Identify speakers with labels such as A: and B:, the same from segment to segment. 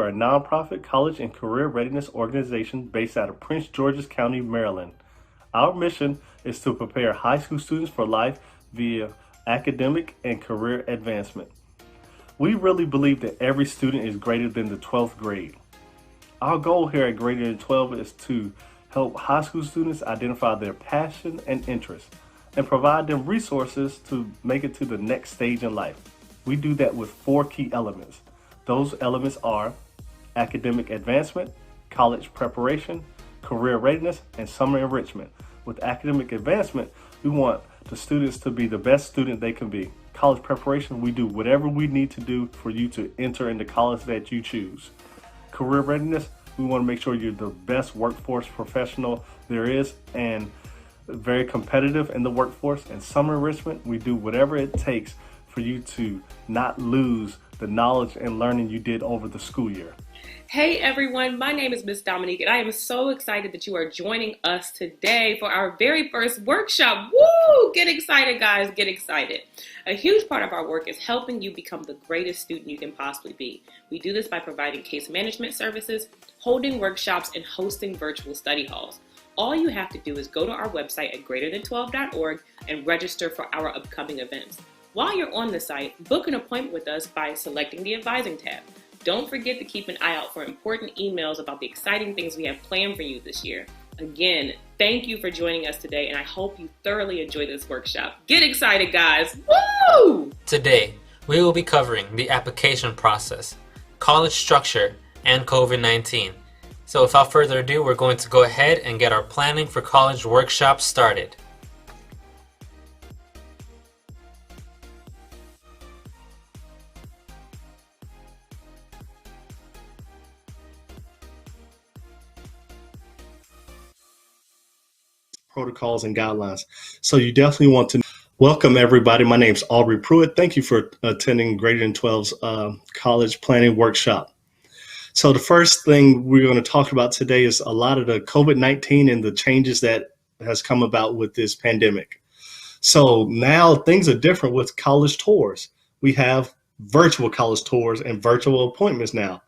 A: are a nonprofit college and career readiness organization based out of Prince George's County, Maryland. Our mission is to prepare high school students for life via academic and career advancement. We really believe that every student is greater than the 12th grade. Our goal here at Greater Than 12 is to help high school students identify their passion and interest and provide them resources to make it to the next stage in life. We do that with 4 key elements. Those elements are academic advancement, college preparation, career readiness, and summer enrichment. With academic advancement, we want the students to be the best student they can be. College preparation, we do whatever we need to do for you to enter into college that you choose. Career readiness, we want to make sure you're the best workforce professional there is and very competitive in the workforce. And summer enrichment, we do whatever it takes for you to not lose the knowledge and learning you did over the school year.
B: Hey everyone, my name is Miss Dominique and I am so excited that you are joining us today for our very first workshop. Woo! Get excited guys, get excited. A huge part of our work is helping you become the greatest student you can possibly be. We do this by providing case management services, holding workshops, and hosting virtual study halls. All you have to do is go to our website at greaterthan12.org and register for our upcoming events. While you're on the site, book an appointment with us by selecting the advising tab. Don't forget to keep an eye out for important emails about the exciting things we have planned for you this year. Again, thank you for joining us today, and I hope you thoroughly enjoy this workshop. Get excited, guys. Woo!
C: Today, we will be covering the application process, college structure, and COVID-19. So without further ado, we're going to go ahead and get our planning for college workshop started.
A: Protocols and guidelines. So you definitely want to welcome everybody. My name is Aubrey Pruitt. Thank you for attending Greater Than 12's college planning workshop. So the first thing we're going to talk about today is a lot of the COVID-19 and the changes that has come about with this pandemic. So now things are different with college tours. We have virtual college tours and virtual appointments now.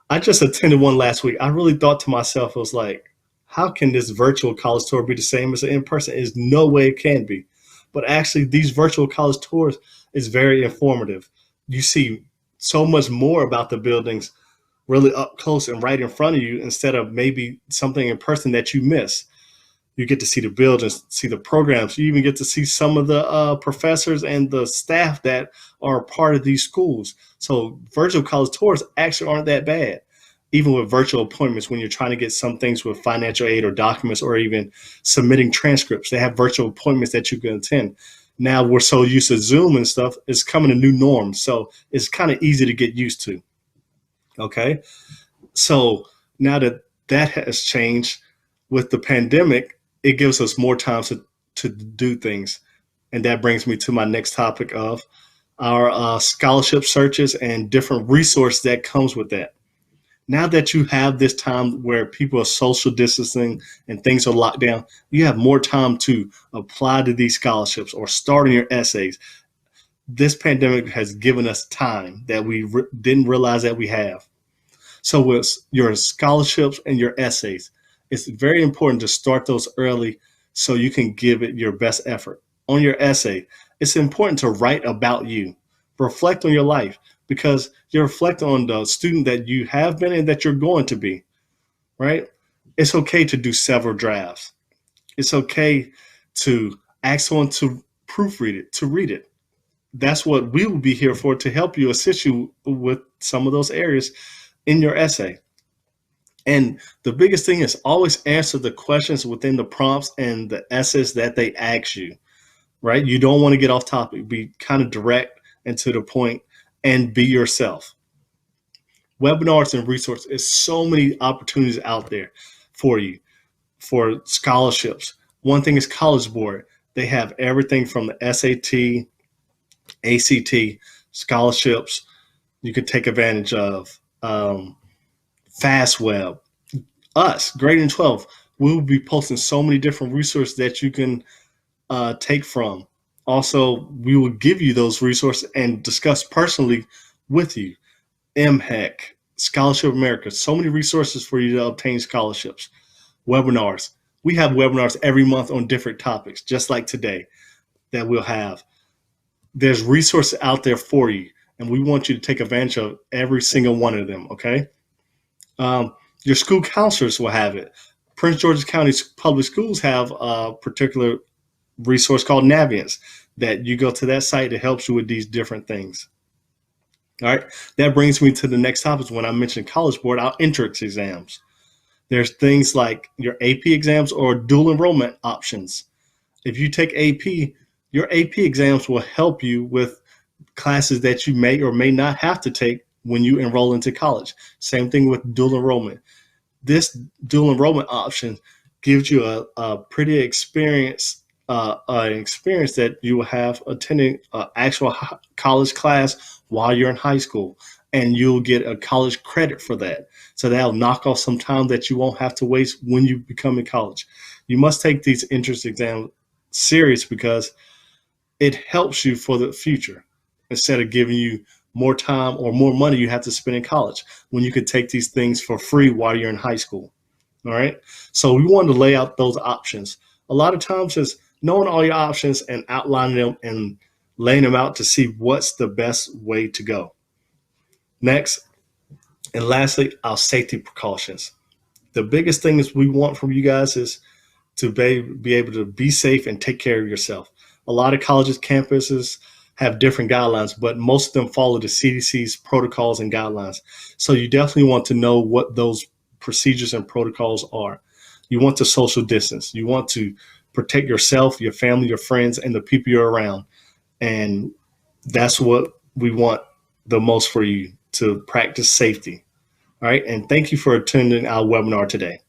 A: I just attended one last week. I really thought to myself, I was like, how can this virtual college tour be the same as an in-person? There's no way it can be. But actually, these virtual college tours is very informative. You see so much more about the buildings really up close and right in front of you instead of maybe something in person that you miss. You get to see the buildings, see the programs. You even get to see some of the professors and the staff that are part of these schools. So virtual college tours actually aren't that bad. Even with virtual appointments, when you're trying to get some things with financial aid or documents or even submitting transcripts, they have virtual appointments that you can attend. Now we're so used to Zoom and stuff, it's coming a new norm. So it's kind of easy to get used to. Okay. So now that that has changed with the pandemic, it gives us more time to do things. And that brings me to my next topic of our scholarship searches and different resources that comes with that. Now that you have this time where people are social distancing and things are locked down, you have more time to apply to these scholarships or start on your essays. This pandemic has given us time that we didn't realize that we have. So with your scholarships and your essays, it's very important to start those early so you can give it your best effort. On your essay, it's important to write about you, reflect on your life, because you reflect on the student that you have been and that you're going to be, right? It's okay to do several drafts. It's okay to ask someone to proofread it, to read it. That's what we will be here for, to help you, assist you with some of those areas in your essay. And the biggest thing is always answer the questions within the prompts and the essays that they ask you, right? You don't want to get off topic. Be kind of direct and to the point and be yourself. Webinars and resources, there's so many opportunities out there for you for scholarships. One thing is College Board. They have everything from the SAT, ACT, scholarships you could take advantage of. FastWeb. Us, Greater Than 12, we will be posting so many different resources that you can take from. Also, we will give you those resources and discuss personally with you. MHEC, Scholarship America, so many resources for you to obtain scholarships. Webinars. We have webinars every month on different topics, just like today that we'll have. There's resources out there for you, and we want you to take advantage of every single one of them, okay? Your school counselors will have it. Prince George's County Public Schools have a particular resource called Naviance that you go to that site that helps you with these different things. All right, that brings me to the next topic. When I mentioned College Board, our entrance exams. There's things like your AP exams or dual enrollment options. If you take AP, your AP exams will help you with classes that you may or may not have to take when you enroll into college. Same thing with dual enrollment. This dual enrollment option gives you a pretty experience that you will have attending an actual college class while you're in high school, and you'll get a college credit for that. So that'll knock off some time that you won't have to waste when you become in college. You must take these entrance exams serious because it helps you for the future instead of giving you more time or more money you have to spend in college when you could take these things for free while you're in high school. All right. So we wanted to lay out those options. A lot of times just knowing all your options and outlining them and laying them out to see what's the best way to go. Next, and lastly, our safety precautions. The biggest thing is we want from you guys is to be able to be safe and take care of yourself. A lot of colleges, campuses have different guidelines, but most of them follow the CDC's protocols and guidelines. So you definitely want to know what those procedures and protocols are. You want to social distance. You want to protect yourself, your family, your friends, and the people you're around. And that's what we want the most for you, to practice safety. All right. And thank you for attending our webinar today.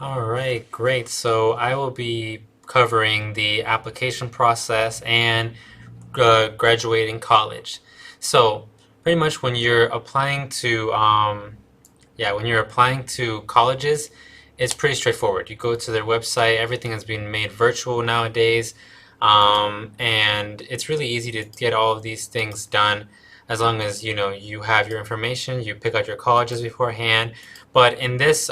C: All right, great. So I will be covering the application process and graduating college. So pretty much when you're applying to when you're applying to colleges, it's pretty straightforward. You go to their website, everything has been made virtual nowadays, and it's really easy to get all of these things done as long as you have your information, you pick out your colleges beforehand. But in this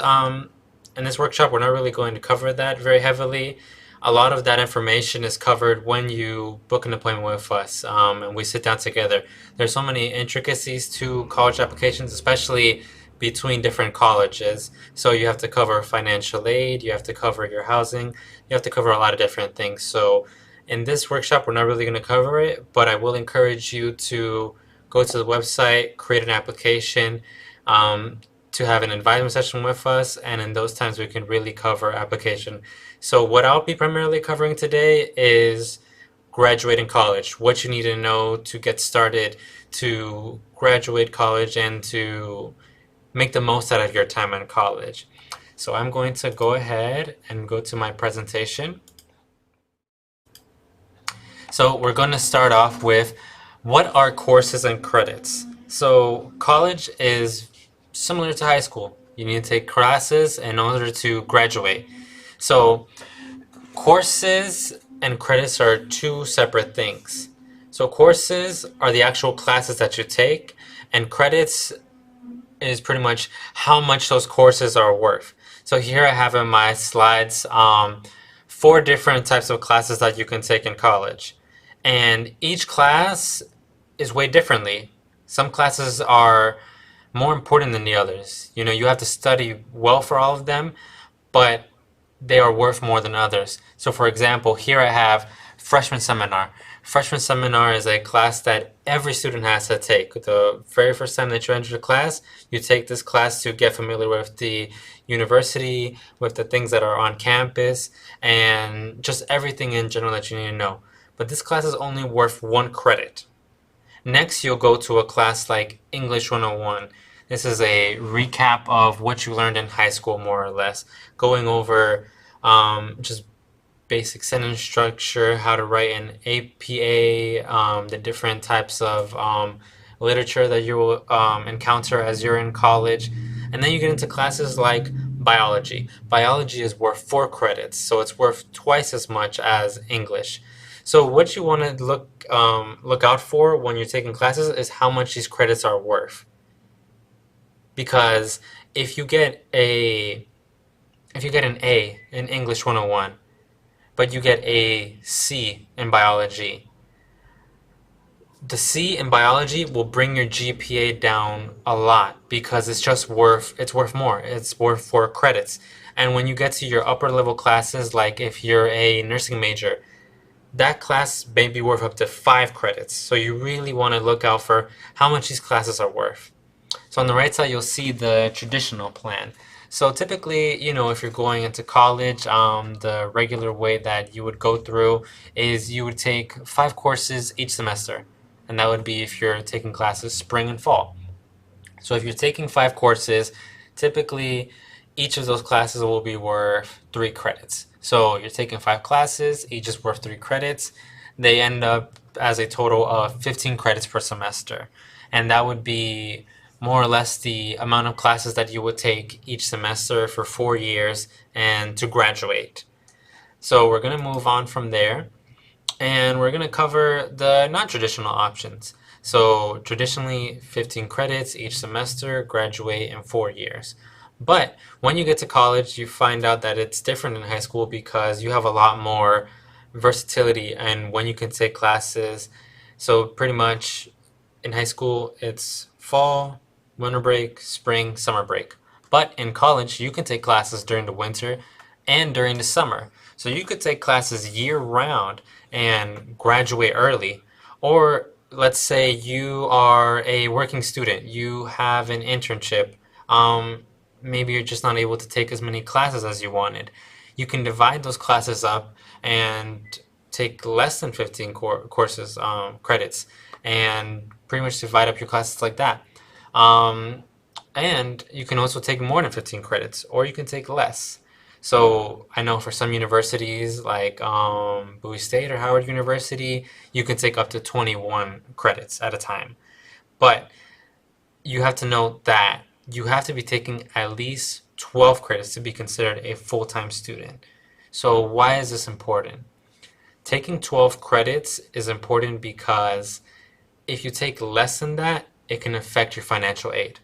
C: workshop, we're not really going to cover that very heavily. A lot of that information is covered when you book an appointment with us, and we sit down together. There's so many intricacies to college applications, especially between different colleges. So you have to cover financial aid, you have to cover your housing, you have to cover a lot of different things. So in this workshop, we're not really going to cover it, but I will encourage you to go to the website, create an application, to have an advisement session with us, and in those times we can really cover application. So what I'll be primarily covering today is graduating college, what you need to know to get started to graduate college and to make the most out of your time in college. So I'm going to go ahead and go to my presentation. So we're going to start off with what are courses and credits. So college is similar to high school. You need to take classes in order to graduate. So courses and credits are two separate things. So courses are the actual classes that you take, and credits is pretty much how much those courses are worth. So here I have in my slides 4 different types of classes that you can take in college. And each class is weighed differently. Some classes are more important than the others. You have to study well for all of them, but they are worth more than others. So for example, here I have freshman seminar. Freshman seminar is a class that every student has to take. The very first time that you enter the class, you take this class to get familiar with the university, with the things that are on campus, and just everything in general that you need to know. But this class is only worth 1 credit. Next, you'll go to a class like English 101. This is a recap of what you learned in high school, more or less, going over just basic sentence structure, how to write an APA, the different types of literature that you will encounter as you're in college. And then you get into classes like biology. Biology is worth 4 credits, so it's worth twice as much as English. So what you want to look out for when you're taking classes is how much these credits are worth. Because if you get a if you get an A in English 101, but you get a C in biology, the C in biology will bring your GPA down a lot because it's worth more. It's worth 4 credits. And when you get to your upper level classes, like if you're a nursing major, that class may be worth up to 5 credits. So you really want to look out for how much these classes are worth. So on the right side, you'll see the traditional plan. So typically, if you're going into college, the regular way that you would go through is you would take 5 courses each semester. And that would be if you're taking classes spring and fall. So if you're taking 5 courses, typically each of those classes will be worth 3 credits. So you're taking 5 classes, each is worth 3 credits. They end up as a total of 15 credits per semester. And that would be more or less the amount of classes that you would take each semester for 4 years and to graduate. So we're going to move on from there and we're going to cover the non-traditional options. So traditionally 15 credits each semester, graduate in 4 years. But when you get to college, you find out that it's different in high school because you have a lot more versatility and when you can take classes. So pretty much in high school, it's fall, winter break, spring, summer break. But in college, you can take classes during the winter and during the summer. So you could take classes year round and graduate early. Or let's say you are a working student, you have an internship. Maybe you're just not able to take as many classes as you wanted. You can divide those classes up and take less than 15 courses, credits, and pretty much divide up your classes like that. Um, and you can also take more than 15 credits, or you can take less. So I know for some universities like Bowie State or Howard University, you can take up to 21 credits at a time. But you have to note that you have to be taking at least 12 credits to be considered a full-time student. So why is this important? Taking 12 credits is important because if you take less than that, it can affect your financial aid.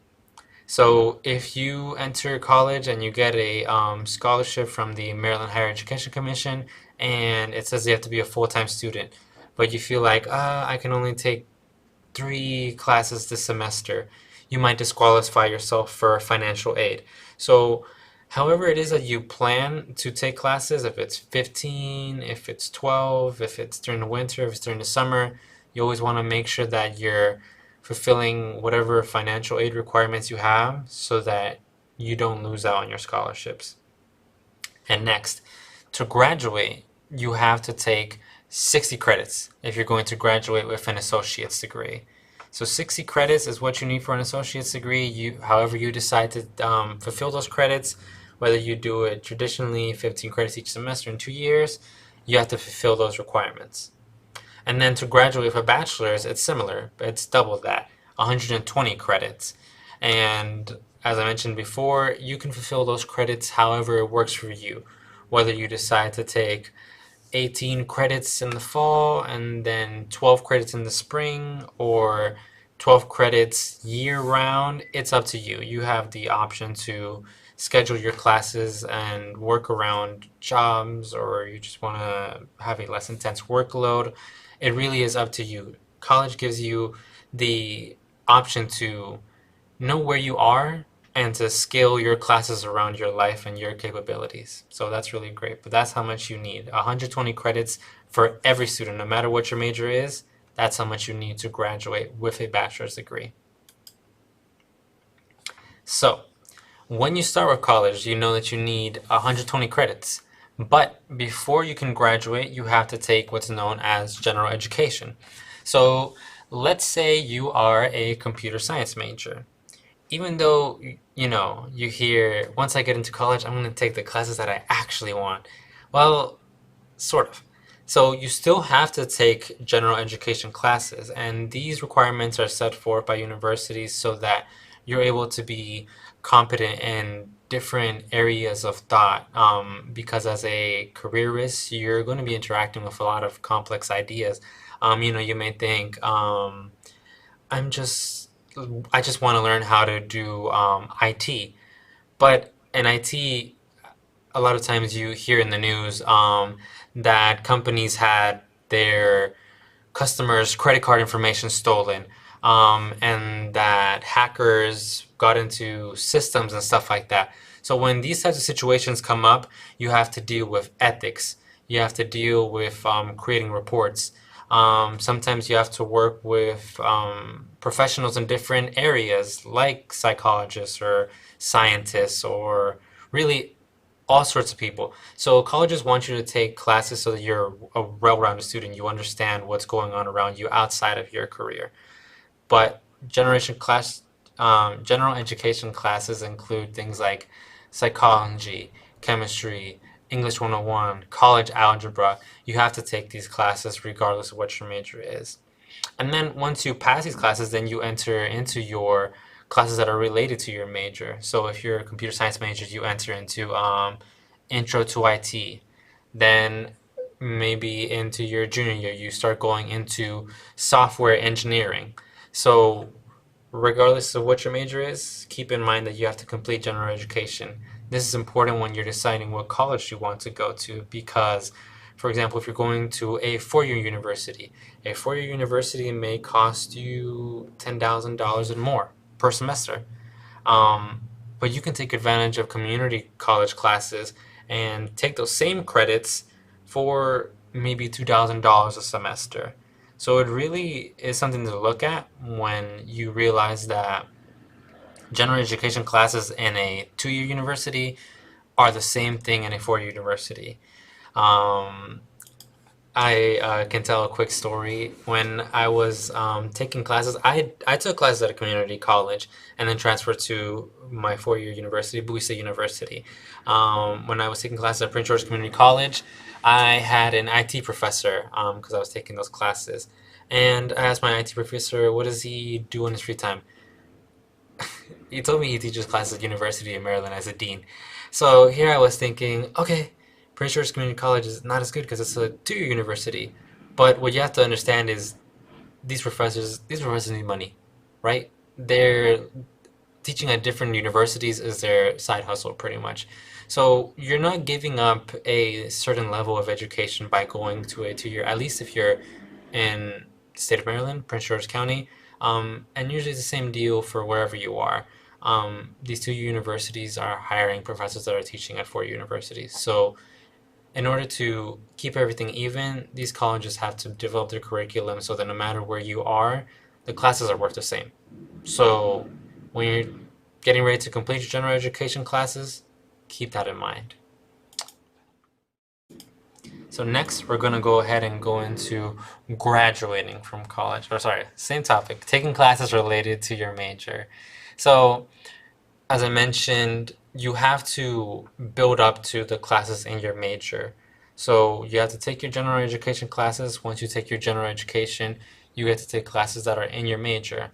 C: So if you enter college and you get a scholarship from the Maryland Higher Education Commission and it says you have to be a full-time student, but you feel like, I can only take 3 classes this semester, you might disqualify yourself for financial aid. So however it is that you plan to take classes, if it's 15, if it's 12, if it's during the winter, if it's during the summer, you always want to make sure that you're fulfilling whatever financial aid requirements you have so that you don't lose out on your scholarships. And next, to graduate, you have to take 60 credits if you're going to graduate with an associate's degree. So 60 credits is what you need for an associate's degree. However you decide to fulfill those credits, whether you do it traditionally 15 credits each semester in 2 years, you have to fulfill those requirements. And then to graduate with a bachelor's, it's similar. It's double that, 120 credits. And as I mentioned before, you can fulfill those credits however it works for you. Whether you decide to take 18 credits in the fall and then 12 credits in the spring or 12 credits year round, it's up to you. You have the option to schedule your classes and work around jobs, or you just want to have a less intense workload. It really is up to you. College gives you the option to know where you are and to scale your classes around your life and your capabilities. So that's really great. But that's how much you need. 120 credits for every student, no matter what your major is. That's how much you need to graduate with a bachelor's degree. So when you start with college, you know that you need 120 credits. But before you can graduate, you have to take what's known as general education. So let's say you are a computer science major. Even though, you hear, once I get into college, I'm going to take the classes that I actually want. Well, sort of. So you still have to take general education classes, and these requirements are set forth by universities so that you're able to be competent in different areas of thought, because as a careerist, you're going to be interacting with a lot of complex ideas. You may think, I'm just, I just want to learn how to do IT. But in IT, a lot of times you hear in the news that companies had their customers' credit card information stolen, and that hackers got into systems and stuff like that. So when these types of situations come up, you have to deal with ethics. You have to deal with creating reports. Sometimes you have to work with professionals in different areas, like psychologists or scientists, or really all sorts of people. So colleges want you to take classes so that you're a well-rounded student. You understand what's going on around you outside of your career. But general education classes include things like psychology, chemistry, English 101, college algebra. You have to take these classes regardless of what your major is. And then once you pass these classes, then you enter into your classes that are related to your major. So if you're a computer science major, you enter into Intro to IT. Then maybe into your junior year, you start going into software engineering. So regardless of what your major is, keep in mind that you have to complete general education. This is important when you're deciding what college you want to go to because, for example, if you're going to a four-year university may cost you $10,000 and more per semester. But you can take advantage of community college classes and take those same credits for maybe $2,000 a semester. So it really is something to look at when you realize that general education classes in a two-year university are the same thing in a four-year university. Um, I can tell a quick story. When I was taking classes, I took classes at a community college and then transferred to my four-year university, Bowie State University. When I was taking classes at Prince George Community College, I had an IT professor because I was taking those classes. And I asked my IT professor, what does he do in his free time? He told me he teaches classes at University of Maryland as a dean. So here I was thinking, okay, Prince George Community College is not as good because it's a two-year university. But what you have to understand is these professors need money, right? They're teaching at different universities is their side hustle pretty much. So you're not giving up a certain level of education by going to a two-year, at least if you're in the state of Maryland, Prince George County, and usually it's the same deal for wherever you are. These two-year universities are hiring professors that are teaching at four universities. So in order to keep everything even, these colleges have to develop their curriculum so that no matter where you are, the classes are worth the same. So when you're getting ready to complete your general education classes, keep that in mind. So next, we're going to go ahead and go into graduating from college. Or sorry, same topic, taking classes related to your major. So as I mentioned, you have to build up to the classes in your major. So you have to take your general education classes. Once you take your general education, you get to take classes that are in your major.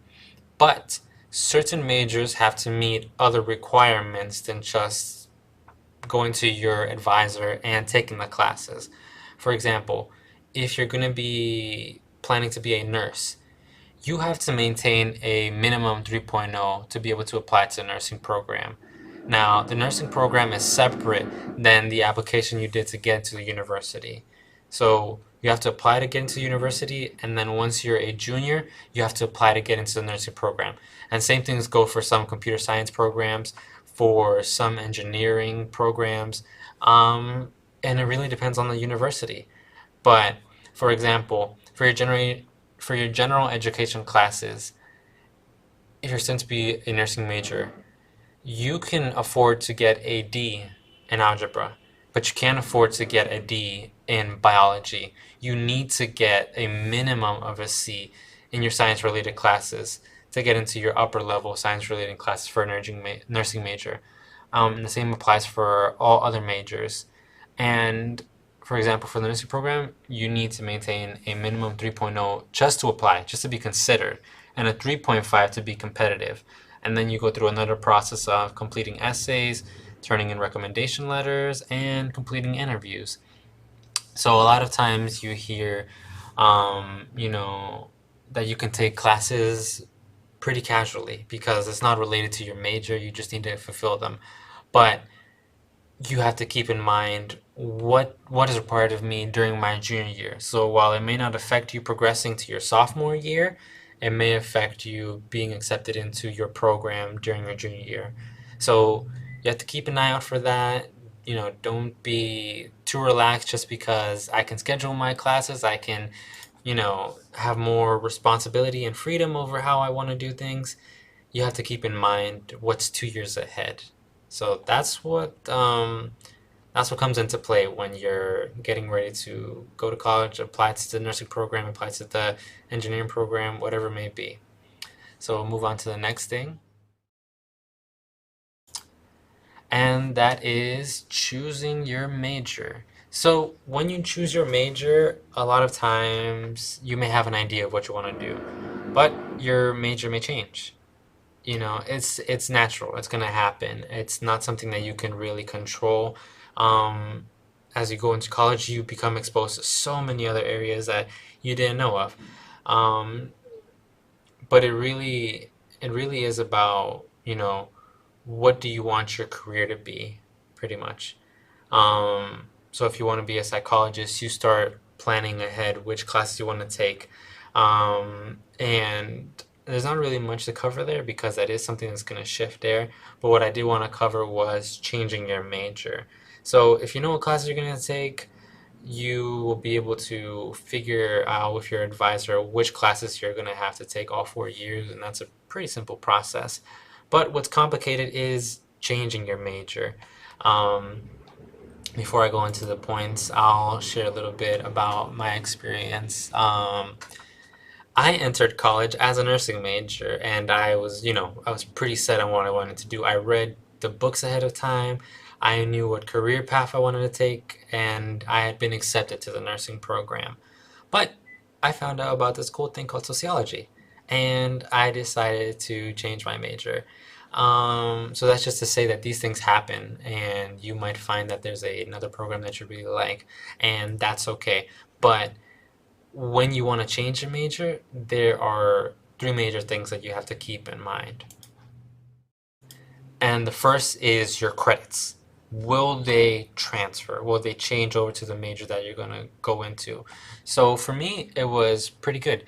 C: But certain majors have to meet other requirements than just going to your advisor and taking the classes. For example, if you're going to be planning to be a nurse, you have to maintain a minimum 3.0 to be able to apply to the nursing program. Now, the nursing program is separate than the application you did to get into the university. So you have to apply to get into the university, and then once you're a junior, you have to apply to get into the nursing program. And same things go for some computer science programs, for some engineering programs, and it really depends on the university. But for example, for your general education classes, if you're studying to be a nursing major, you can afford to get a D in algebra, but you can't afford to get a D in biology. You need to get a minimum of a C in your science-related classes to get into your upper level science-related classes for a nursing major. And the same applies for all other majors. And for example, for the nursing program, you need to maintain a minimum 3.0 just to apply, just to be considered, and a 3.5 to be competitive. And then you go through another process of completing essays, turning in recommendation letters, and completing interviews. So a lot of times you hear, you know, that you can take classes pretty casually because it's not related to your major. You just need to fulfill them. But you have to keep in mind what is required of me during my junior year. So while it may not affect you progressing to your sophomore year, it may affect you being accepted into your program during your junior year. So you have to keep an eye out for that. You know, don't be too relaxed just because I can schedule my classes. I can, have more responsibility and freedom over how I want to do things. You have to keep in mind what's 2 years ahead. So that's what comes into play when you're getting ready to go to college, apply to the nursing program, apply to the engineering program, whatever it may be. So we'll move on to the next thing, and that is choosing your major. So when you choose your major, a lot of times you may have an idea of what you want to do, but your major may change. It's natural. It's gonna happen. It's not something that you can really control. Um, as you go into college, you become exposed to so many other areas that you didn't know of. Um, but it really is about, what do you want your career to be, pretty much. So if you want to be a psychologist, you start planning ahead which classes you want to take. And there's not really much to cover there because that is something that's going to shift there. But what I did want to cover was changing your major. So if you know what classes you're going to take, you will be able to figure out with your advisor which classes you're going to have to take all 4 years, and that's a pretty simple process. But what's complicated is changing your major. Um, Before I go into the points, I'll share a little bit about my experience. I entered college as a nursing major, and I was pretty set on what I wanted to do. I read the books ahead of time. I knew what career path I wanted to take, and I had been accepted to the nursing program. But I found out about this cool thing called sociology, and I decided to change my major. So that's just to say that these things happen, and you might find that there's another program that you really like, and that's okay. But when you want to change your major, there are three major things that you have to keep in mind. And the first is your credits. Will they transfer? Will they change over to the major that you're going to go into? So for me, it was pretty good.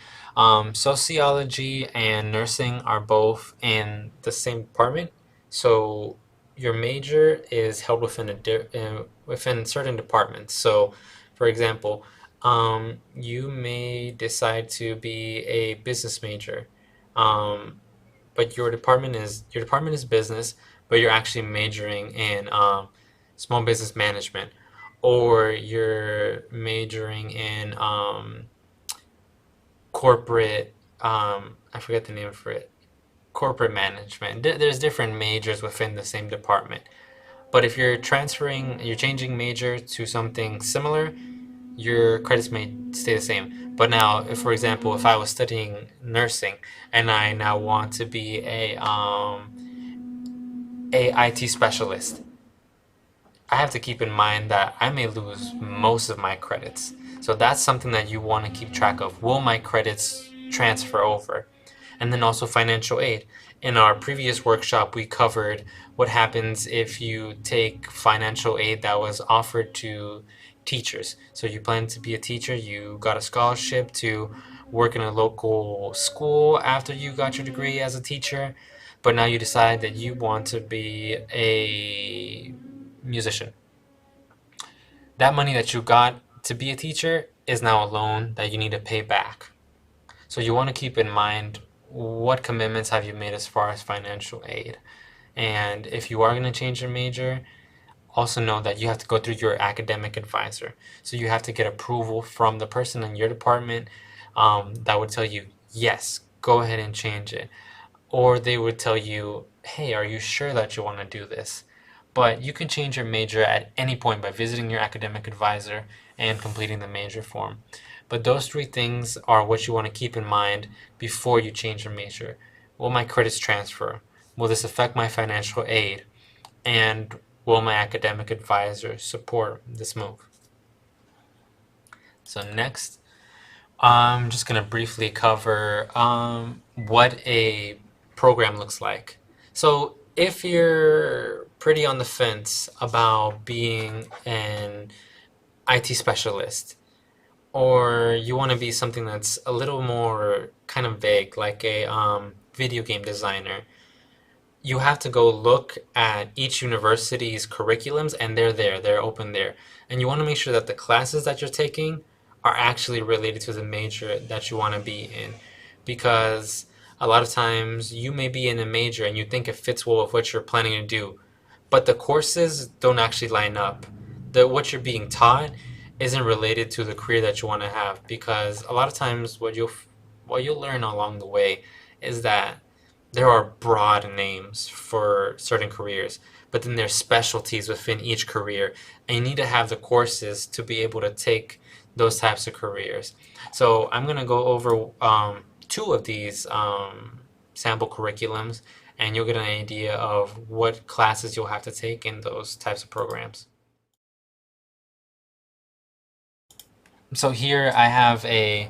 C: Sociology and nursing are both in the same department. So your major is held within certain departments. So, for example, you may decide to be a business major. Um, but your department is business, but you're actually majoring in small business management, or you're majoring in corporate. I forget the name for it. Corporate management. There's different majors within the same department. But if you're changing major to something similar, your credits may stay the same. But now, if, for example, if I was studying nursing and I now want to be a IT specialist, I have to keep in mind that I may lose most of my credits. So that's something that you want to keep track of. Will my credits transfer over? And then also financial aid. In our previous workshop, we covered what happens if you take financial aid that was offered to teachers. So you plan to be a teacher, you got a scholarship to work in a local school after you got your degree as a teacher, but now you decide that you want to be a musician. That money that you got to be a teacher is now a loan that you need to pay back. So you want to keep in mind what commitments have you made as far as financial aid. And if you are going to change your major, also know that you have to go through your academic advisor. So you have to get approval from the person in your department that would tell you, yes, go ahead and change it. Or they would tell you, hey, are you sure that you want to do this? But you can change your major at any point by visiting your academic advisor and completing the major form. But those three things are what you want to keep in mind before you change your major. Will my credits transfer? Will this affect my financial aid? And Will my academic advisor support this move? So next, I'm just going to briefly cover what a program looks like. So if you're pretty on the fence about being an IT specialist, or you want to be something that's a little more kind of vague, like a video game designer, you have to go look at each university's curriculums, and they're there, they're open there. And you want to make sure that the classes that you're taking are actually related to the major that you want to be in. Because a lot of times you may be in a major and you think it fits well with what you're planning to do, but the courses don't actually line up. What you're being taught isn't related to the career that you want to have, because a lot of times what you'll learn along the way is that there are broad names for certain careers, but then there's specialties within each career, and you need to have the courses to be able to take those types of careers. So I'm going to go over two of these sample curriculums, and you'll get an idea of what classes you'll have to take in those types of programs. So here I have a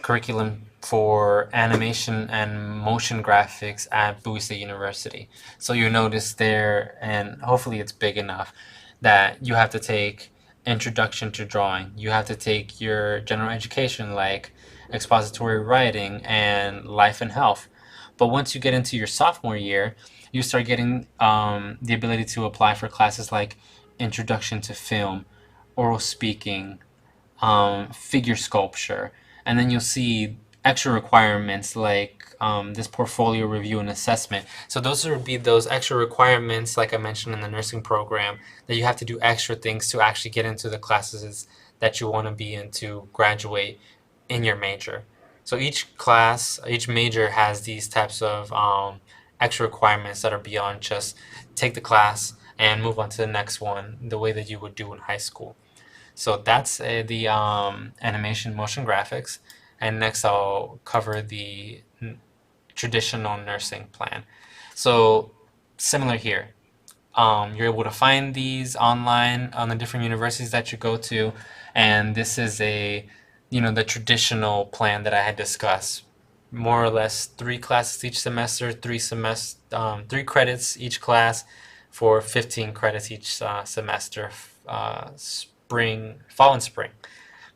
C: curriculum for animation and motion graphics at Bowie State University. So you notice there, and hopefully it's big enough, that you have to take Introduction to Drawing. You have to take your general education like expository writing and life and health. But once you get into your sophomore year, you start getting the ability to apply for classes like Introduction to Film, Oral Speaking, figure sculpture, and then you'll see extra requirements like this portfolio review and assessment. So those would be those extra requirements, like I mentioned in the nursing program, that you have to do extra things to actually get into the classes that you want to be in to graduate in your major. So each class, each major has these types of extra requirements that are beyond just take the class and move on to the next one the way that you would do in high school. So that's the animation motion graphics. And next I'll cover the traditional nursing plan. So similar here. You're able to find these online on the different universities that you go to. And this is the traditional plan that I had discussed. More or less 3 classes each semester, 3 credits each class for 15 credits each semester, fall and spring.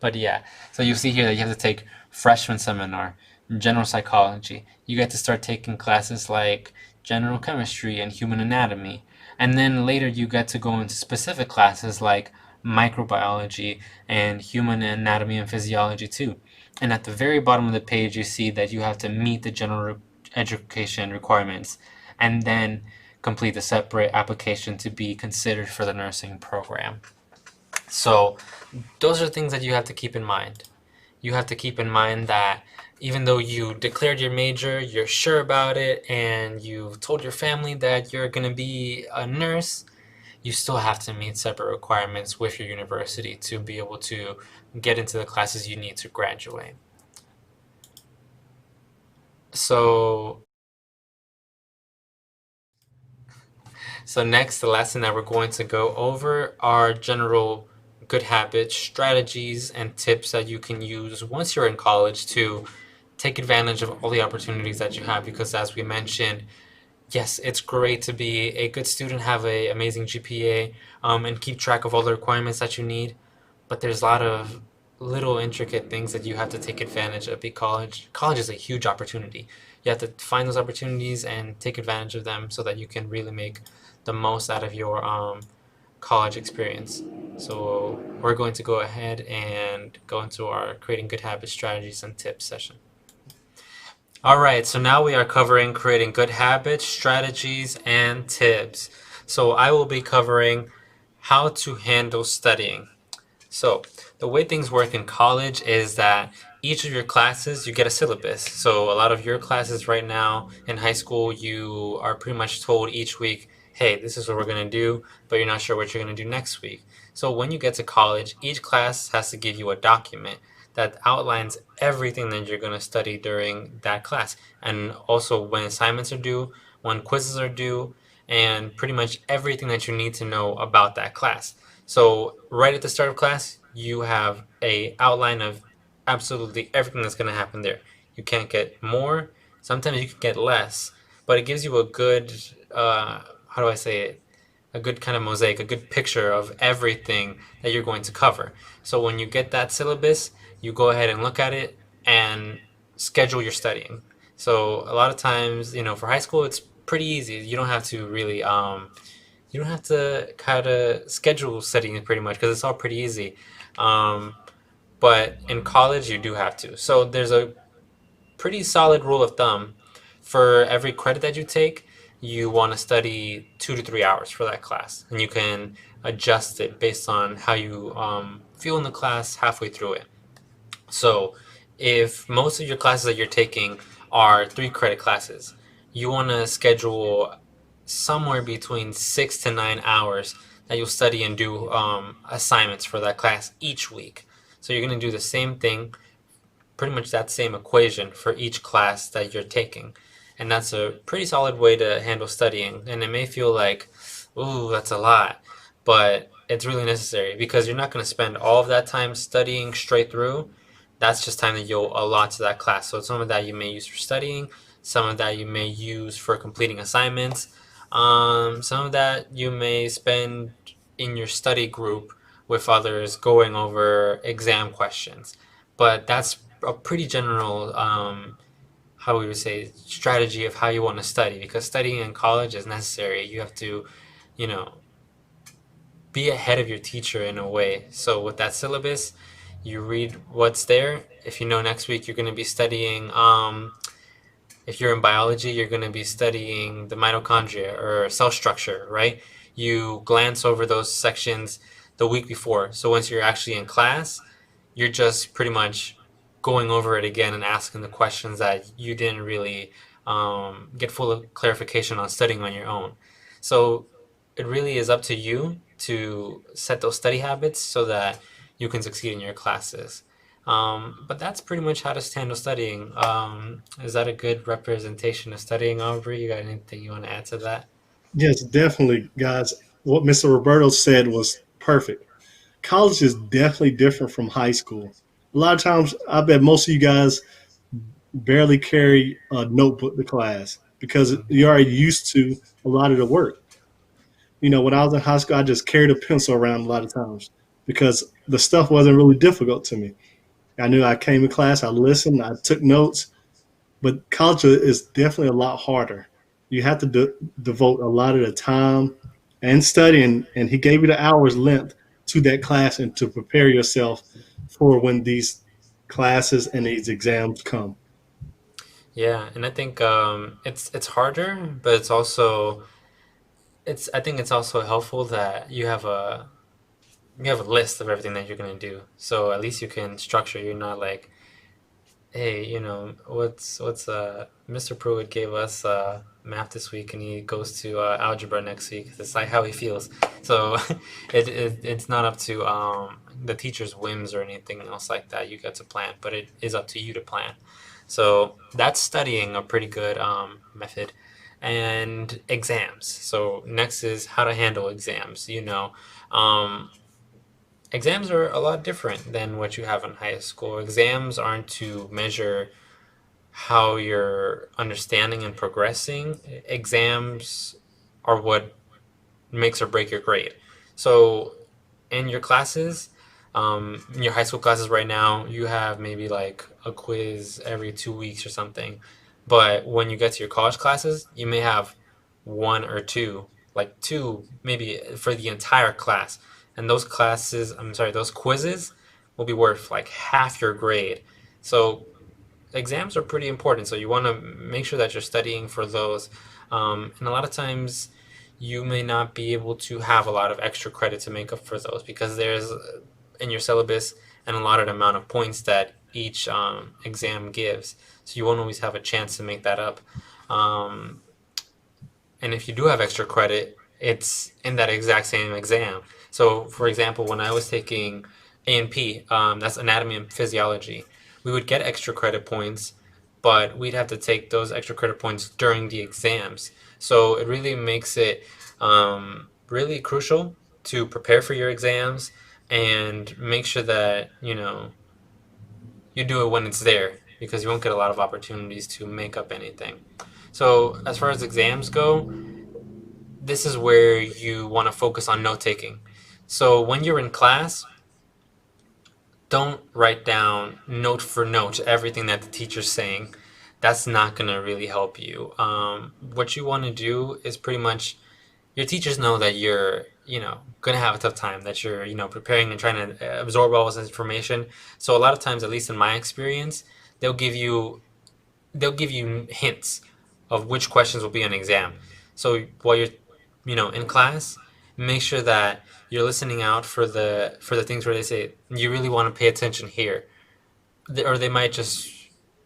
C: But yeah, so you see here that you have to take freshman seminar, general psychology. You get to start taking classes like general chemistry and human anatomy. And then later you get to go into specific classes like microbiology and human anatomy and physiology too. And at the very bottom of the page, you see that you have to meet the general education requirements and then complete a separate application to be considered for the nursing program. So those are things that you have to keep in mind. You have to keep in mind that even though you declared your major, you're sure about it, and you've told your family that you're going to be a nurse, you still have to meet separate requirements with your university to be able to get into the classes you need to graduate. So next, the lesson that we're going to go over are general good habits, strategies, and tips that you can use once you're in college to take advantage of all the opportunities that you have. Because as we mentioned, yes, it's great to be a good student, have an amazing GPA, and keep track of all the requirements that you need. But there's a lot of little intricate things that you have to take advantage of. College is a huge opportunity. You have to find those opportunities and take advantage of them so that you can really make the most out of your college experience. So we're going to go ahead and go into our creating good habits, strategies, and tips session. All right, so now we are covering creating good habits, strategies, and tips. So I will be covering how to handle studying. So the way things work in college is that each of your classes, you get a syllabus. So a lot of your classes right now in high school, you are pretty much told each week, hey, this is what we're going to do, but you're not sure what you're going to do next week. So when you get to college, each class has to give you a document that outlines everything that you're going to study during that class. And also when assignments are due, when quizzes are due, and pretty much everything that you need to know about that class. So right at the start of class, you have a outline of absolutely everything that's going to happen there. You can't get more. Sometimes you can get less, but it gives you a good, how do I say it? A good kind of mosaic, a good picture of everything that you're going to cover. So when you get that syllabus, you go ahead and look at it and schedule your studying. So a lot of times, for high school, it's pretty easy. You don't have to really, you don't have to kind of schedule studying pretty much because it's all pretty easy. Um, but in college, you do have to. So there's a pretty solid rule of thumb. For every credit that you take, you want to study 2 to 3 hours for that class, and you can adjust it based on how you feel in the class halfway through it. So, if most of your classes that you're taking are 3 credit classes, you want to schedule somewhere between 6 to 9 hours that you'll study and do assignments for that class each week. So, you're going to do the same thing, pretty much that same equation for each class that you're taking. And that's a pretty solid way to handle studying. And it may feel like, ooh, that's a lot, but it's really necessary because you're not going to spend all of that time studying straight through. That's just time that you'll allot to that class. So some of that you may use for studying, some of that you may use for completing assignments, some of that you may spend in your study group with others going over exam questions. But that's a pretty general, how we would say, strategy of how you want to study because studying in college is necessary. You have to, you know, be ahead of your teacher in a way. So with that syllabus, you read what's there. If you know next week you're going to be studying, if you're in biology, you're going to be studying the mitochondria or cell structure, right? You glance over those sections the week before. So once you're actually in class, you're just pretty much going over it again and asking the questions that you didn't really get full clarification on studying on your own. So it really is up to you to set those study habits so that you can succeed in your classes. But that's pretty much how to handle studying. Is that a good representation of studying, Aubrey? You got anything you want to add to that?
A: Yes, definitely, guys. What Mr. Roberto said was perfect. College is definitely different from high school. A lot of times, I bet most of you guys barely carry a notebook to class because you're already used to a lot of the work. When I was in high school, I just carried a pencil around a lot of times because the stuff wasn't really difficult to me. I knew I came to class, I listened, I took notes, but college is definitely a lot harder. You have to devote a lot of the time and studying, and he gave you the hours length to that class and to prepare yourself for when these classes and these exams come.
C: Yeah, and I think it's harder, but it's I think it's also helpful that you have a list of everything that you're gonna do. So at least you can structure. You're not like, hey, what's Mr. Pruitt gave us math this week and he goes to algebra next week. It's like how he feels. So it's not up to the teacher's whims or anything else like that. You get to plan, but it is up to you to plan. So that's studying a pretty good method. And exams. So next is how to handle exams. Um, exams are a lot different than what you have in high school. Exams aren't to measure how you're understanding and progressing. Exams are what makes or break your grade. So in your classes, in your high school classes right now, you have maybe like a quiz every 2 weeks or something. But when you get to your college classes, you may have one or two, like two maybe for the entire class. And those classes, I'm sorry, those quizzes will be worth like half your grade. So exams are pretty important, so you want to make sure that you're studying for those. And a lot of times, you may not be able to have a lot of extra credit to make up for those because there's in your syllabus an allotted amount of points that each exam gives. So you won't always have a chance to make that up. Um, and if you do have extra credit, it's in that exact same exam. So, for example, when I was taking A&P, that's anatomy and physiology, we would get extra credit points but we'd have to take those extra credit points during the exams. So it really makes it really crucial to prepare for your exams and make sure that, you do it when it's there because you won't get a lot of opportunities to make up anything. So, as far as exams go, this is where you want to focus on note taking. So, when you're in class, don't write down note for note everything that the teacher's saying. That's not going to really help you. What you want to do is pretty much your teachers know that you're, going to have a tough time, that you're, preparing and trying to absorb all this information. So a lot of times, at least in my experience, they'll give you they'll give you hints of which questions will be on exam. So while you're, in class, make sure that you're listening out for the things where they say you really want to pay attention here, or they might just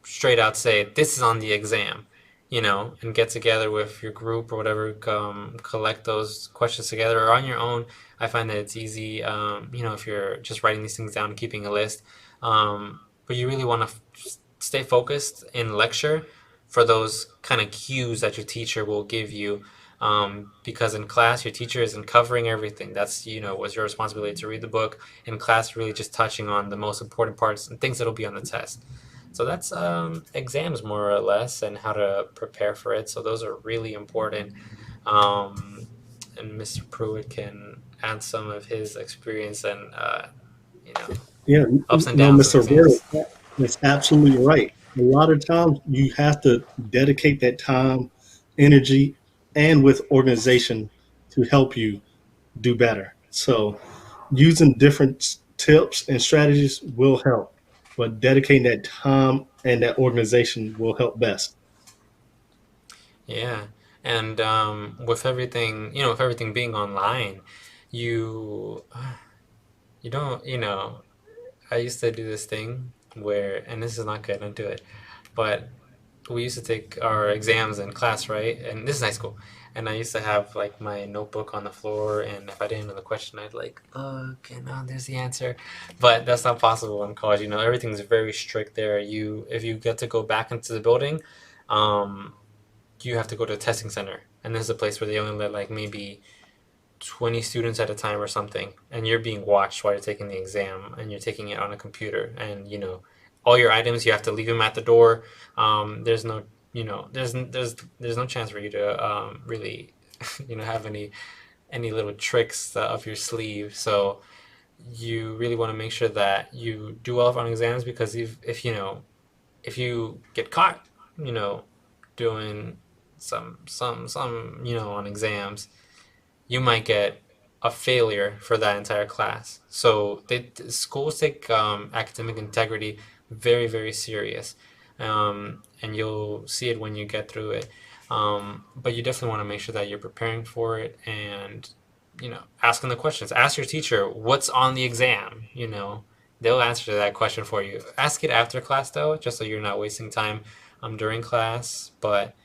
C: straight out say this is on the exam, and get together with your group or whatever, collect those questions together or on your own. I find that it's easy, if you're just writing these things down and keeping a list. But you really want to stay focused in lecture for those kind of cues that your teacher will give you. Because in class, your teacher isn't covering everything. That's, was your responsibility to read the book. In class, really just touching on the most important parts and things that'll be on the test. So that's exams more or less and how to prepare for it. So those are really important. And Mr. Pruitt can add some of his experience and you know
A: Yeah,
C: ups and
A: no,
C: downs of
A: Mr. Roberto,
C: exams.
A: that's absolutely right. A lot of times you have to dedicate that time, energy, and with organization to help you do better. So using different tips and strategies will help, but dedicating that time and that organization will help best.
C: Yeah, and with everything being online, you you don't I used to do this thing where, and this is not good, don't do it, but we used to take our exams in class, right? And this is high school. And I used to have like my notebook on the floor, and if I didn't know the question, I'd like, okay, now there's the answer. But that's not possible in college. Everything's very strict there. If you get to go back into the building, um, you have to go to a testing center, and this is a place where they only let like maybe 20 students at a time or something, and you're being watched while you're taking the exam, and you're taking it on a computer, and all your items, you have to leave them at the door. There's no there's no chance for you to really have any little tricks up your sleeve. So you really want to make sure that you do well on exams, because if you get caught, you know doing some on exams, you might get a failure for that entire class. So schools take academic integrity very, very serious, and you'll see it when you get through it. But you definitely want to make sure that you're preparing for it, and asking the questions. Ask your teacher what's on the exam. They'll answer that question for you. Ask it after class though, just so you're not wasting time during class. But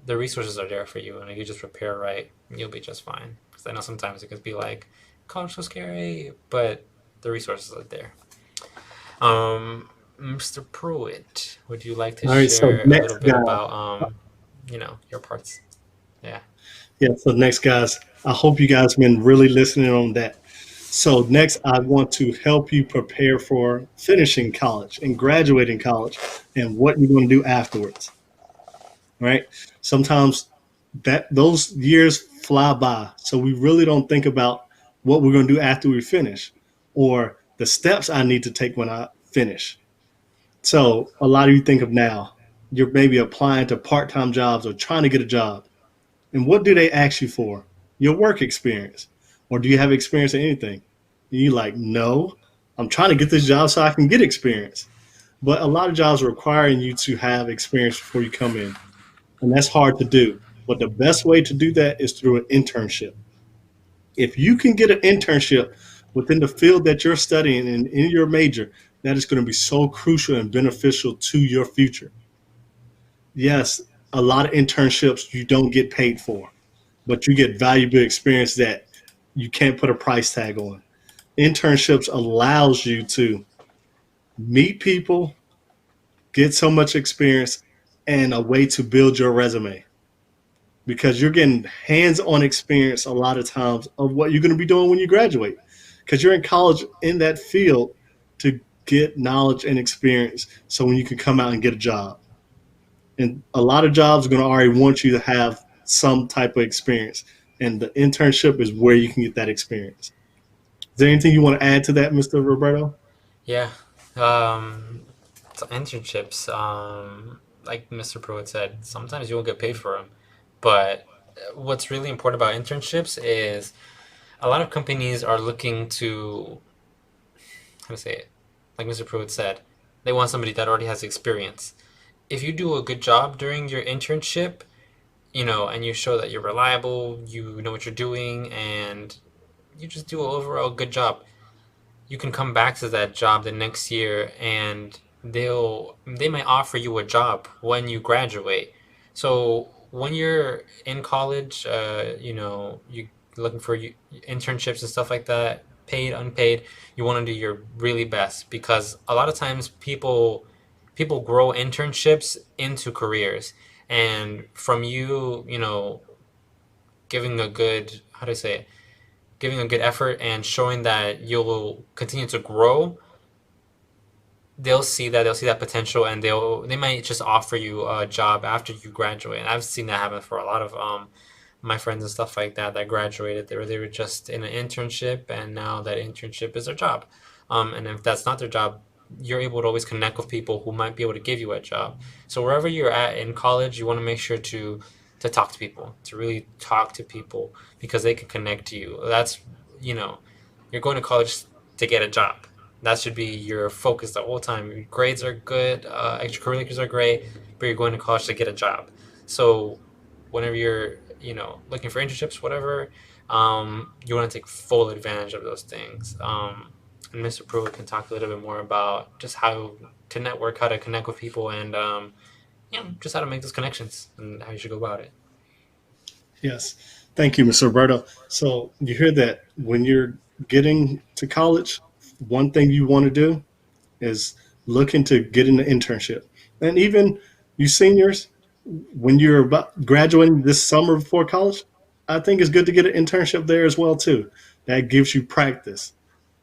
C: the resources are there for you, and if you just prepare right, you'll be just fine. Because I know sometimes it can be like, college so scary, but the resources are there. Mr. Pruitt, would you like to
A: All right, so
C: share a little
A: next
C: bit
A: guy.
C: about your parts? Yeah.
A: Yeah, so next, guys, I hope you guys been really listening on that. So next, I want to help you prepare for finishing college and graduating college and what you're going to do afterwards. Right? Sometimes that those years fly by, so we really don't think about what we're going to do after we finish or the steps I need to take when I finish. So a lot of you think of now, you're maybe applying to part-time jobs or trying to get a job. And what do they ask you for? Your work experience. Or do you have experience in anything? And you like, no, I'm trying to get this job so I can get experience. But a lot of jobs are requiring you to have experience before you come in. And that's hard to do. But the best way to do that is through an internship. If you can get an internship within the field that you're studying in your major, that is going to be so crucial and beneficial to your future. Yes, a lot of internships you don't get paid for, but you get valuable experience that you can't put a price tag on. Internships allows you to meet people, get so much experience, and a way to build your resume because you're getting hands-on experience a lot of times of what you're going to be doing when you graduate because you're in college in that field to get knowledge and experience so when you can come out and get a job. And a lot of jobs are going to already want you to have some type of experience, and the internship is where you can get that experience. Is there anything you want to add to that, Mr. Roberto?
C: Yeah. Um, so internships, like Mr. Pruitt said, sometimes you won't get paid for them. But what's really important about internships is a lot of companies are looking to, how to say it, like Mr. Pruitt said, they want somebody that already has experience. If you do a good job during your internship, and you show that you're reliable, you know what you're doing, and you just do an overall good job, you can come back to that job the next year and they might offer you a job when you graduate. So when you're in college, you looking for internships and stuff like that, paid, unpaid, you want to do your really best because a lot of times people grow internships into careers. And from giving a good, how do I say it, giving a good effort and showing that you'll continue to grow, they'll see that potential, and they might just offer you a job after you graduate. And I've seen that happen for a lot of my friends and stuff like that graduated. They were just in an internship, and now that internship is their job. And if that's not their job, you're able to always connect with people who might be able to give you a job. So wherever you're at in college, you want to make sure to talk to people, to really talk to people because they can connect to you. That's you know, you're going to college to get a job. That should be your focus the whole time. Your grades are good, extracurriculars are great, but you're going to college to get a job. So whenever you're, looking for internships, whatever, you want to take full advantage of those things. And Mr. Pruitt can talk a little bit more about just how to network, how to connect with people, and just how to make those connections and how you should go about it.
A: Yes. Thank you, Mr. Roberto. So you hear that when you're getting to college, one thing you want to do is looking to get an internship. And even you seniors, when you're about graduating this summer before college, I think it's good to get an internship there as well too. That gives you practice.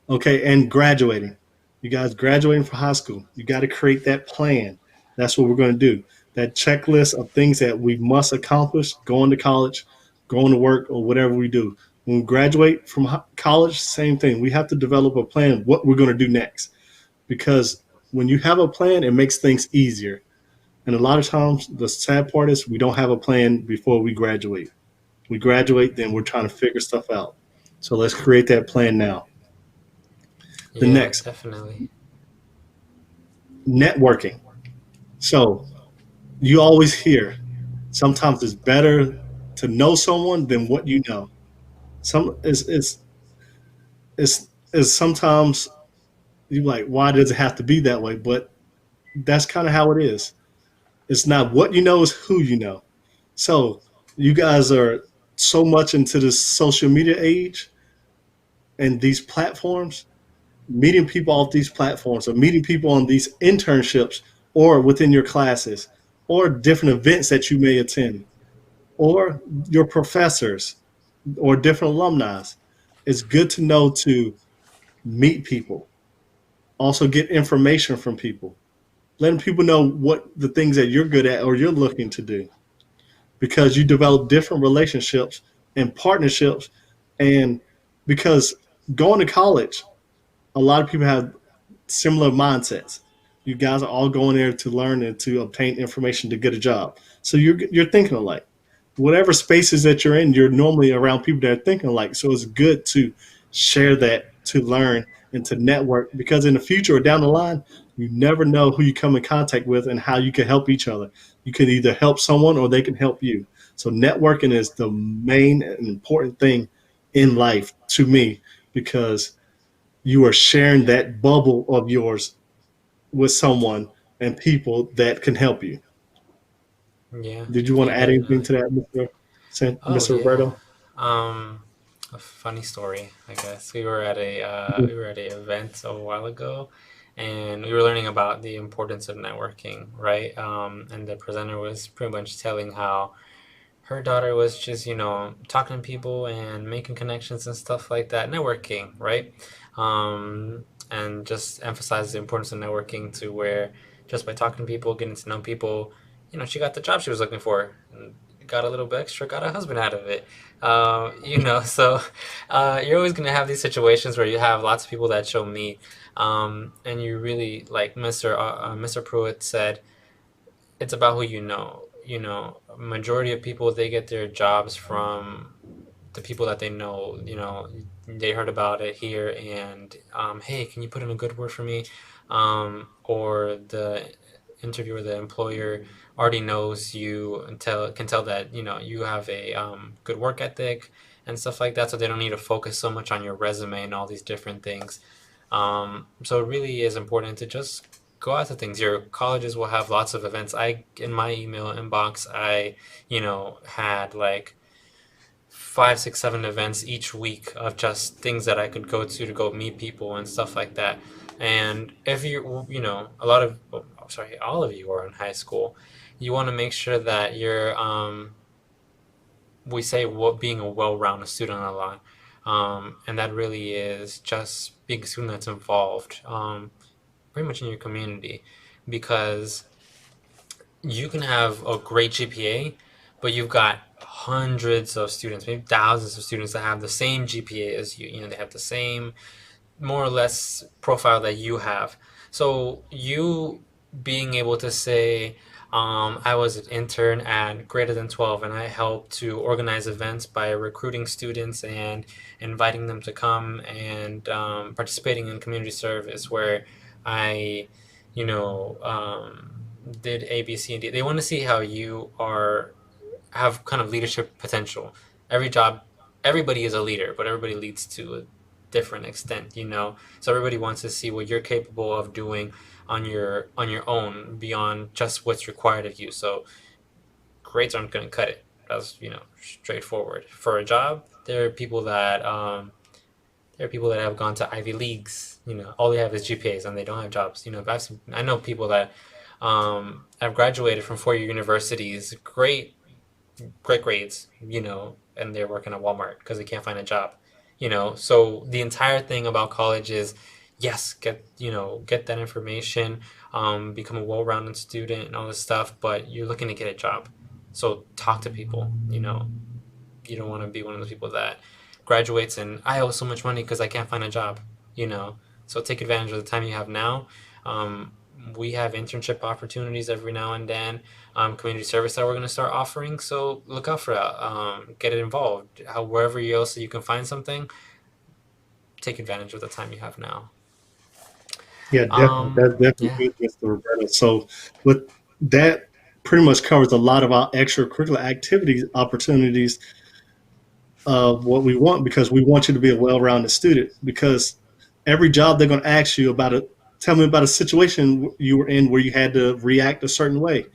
A: Okay, and graduating. You guys graduating from high school. You got to create that plan. That's what we're going to do. That checklist of things that we must accomplish going to college, going to work, or whatever we do. When we graduate from college, same thing. We have to develop a plan what we're going to do next because when you have a plan, it makes things easier. And a lot of times, the sad part is we don't have a plan before we graduate. We graduate, then we're trying to figure stuff out. So let's create that plan now. The
C: Yeah,
A: next,
C: definitely.
A: networking. So you always hear sometimes it's better to know someone than what you know. Some is sometimes you like why does it have to be that way? But that's kind of how it is. It's not what you know, it's who you know. So you guys are so much into this social media age and these platforms, meeting people off these platforms or meeting people on these internships or within your classes or different events that you may attend or your professors or different alumni. It's good to know to meet people, also get information from people, letting people know what the things that you're good at or you're looking to do because you develop different relationships and partnerships. And because going to college, a lot of people have similar mindsets. You guys are all going there to learn and to obtain information to get a job. So you're thinking alike. Whatever spaces that you're in, you're normally around people that are thinking alike. So it's good to share that, to learn, and to network because in the future or down the line, you never know who you come in contact with and how you can help each other. You can either help someone or they can help you. So networking is the main and important thing in life to me because you are sharing that bubble of yours with someone and people that can help you.
C: Yeah,
A: Did you want
C: yeah,
A: to add anything
C: definitely.
A: to that,
C: Oh
A: Mr.
C: yeah.
A: Roberto?
C: Um, a funny story, I guess. We were at a event a while ago, and we were learning about the importance of networking, right? And the presenter was pretty much telling how her daughter was just, talking to people and making connections and stuff like that, networking, right? And just emphasize the importance of networking to where just by talking to people, getting to know people, she got the job she was looking for and got a little bit extra, got a husband out of it. So you're always going to have these situations where you have lots of people that show meet, and you really, like Mr. Pruitt said, it's about who you know. Majority of people, they get their jobs from the people that they know. They heard about it here, and hey, can you put in a good word for me? Or the interviewer, the employer already knows you and can tell that you have a good work ethic and stuff like that, so they don't need to focus so much on your resume and all these different things. So it really is important to just go out to things. Your colleges will have lots of events. In my email inbox, I, had like five, six, seven events each week of just things that I could go to go meet people and stuff like that. And if all of you are in high school, you want to make sure that we say what being a well-rounded student a lot. And that really is just being a student that's involved, pretty much in your community, because you can have a great GPA, but you've got hundreds of students, maybe thousands of students that have the same GPA as you. They have the same, more or less, profile that you have. So you being able to say, I was an intern at Greater Than 12, and I helped to organize events by recruiting students and inviting them to come and participating in community service where I, you know, did A, B, C, and D. They want to see how you have kind of leadership potential. Every job, everybody is a leader, but everybody leads to a different extent. So everybody wants to see what you're capable of doing on your own beyond just what's required of you. So grades aren't going to cut it. That's straightforward. For a job, there are people that have gone to Ivy Leagues. All they have is GPAs and they don't have jobs. I know people that have graduated from four-year universities, great grades, and they're working at Walmart because they can't find a job. So the entire thing about college is, yes, get that information, become a well-rounded student and all this stuff, but you're looking to get a job. So talk to people. You don't want to be one of those people that graduates and I owe so much money because I can't find a job. You know, so take advantage of the time you have now. Um, we have internship opportunities every now and then, community service that we're going to start offering. So look out for that. Get it involved. Wherever else you can find something, take advantage of the time you have now.
A: Yeah, definitely. That's definitely
C: Yeah,
A: good, Mr. Roberto. So, with that, pretty much covers a lot of our extracurricular activities opportunities of what we want because we want you to be a well-rounded student. Because every job they're going to ask you about it. Tell me about a situation you were in where you had to react a certain way.